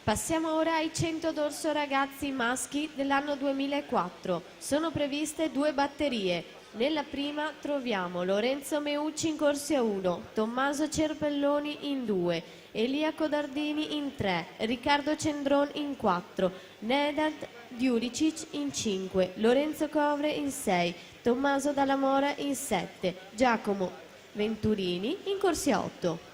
Passiamo ora ai 100 dorso ragazzi maschi dell'anno 2004. Sono previste 2 batterie. Nella prima troviamo Lorenzo Meucci in corsia 1, Tommaso Cerpelloni in 2, Elia Codardini in 3, Riccardo Cendron in 4, Nedad Djuricic in 5, Lorenzo Covre in 6, Tommaso Dalla Mora in 7, Giacomo Venturini in corsia 8.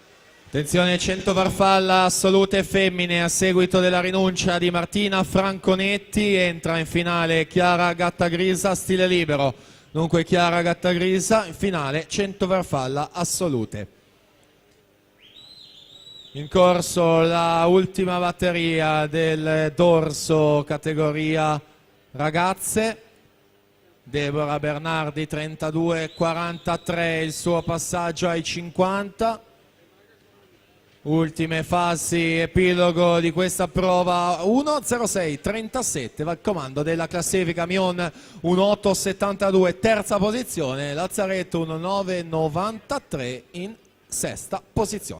Attenzione, 100 farfalla assolute femmine a seguito della rinuncia di Martina Franconetti. Entra in finale Chiara Gattagrisa, stile libero. Dunque Chiara Gattagrisa in finale 100 farfalla assolute. In corso la ultima batteria del dorso categoria ragazze. Deborah Bernardi 32,43 il suo passaggio ai 50. Ultime fasi, epilogo di questa prova. 1.06.37 va al comando della classifica. Mion 1.8.72 terza posizione, Lazzaretto 1.9.93 in sesta posizione.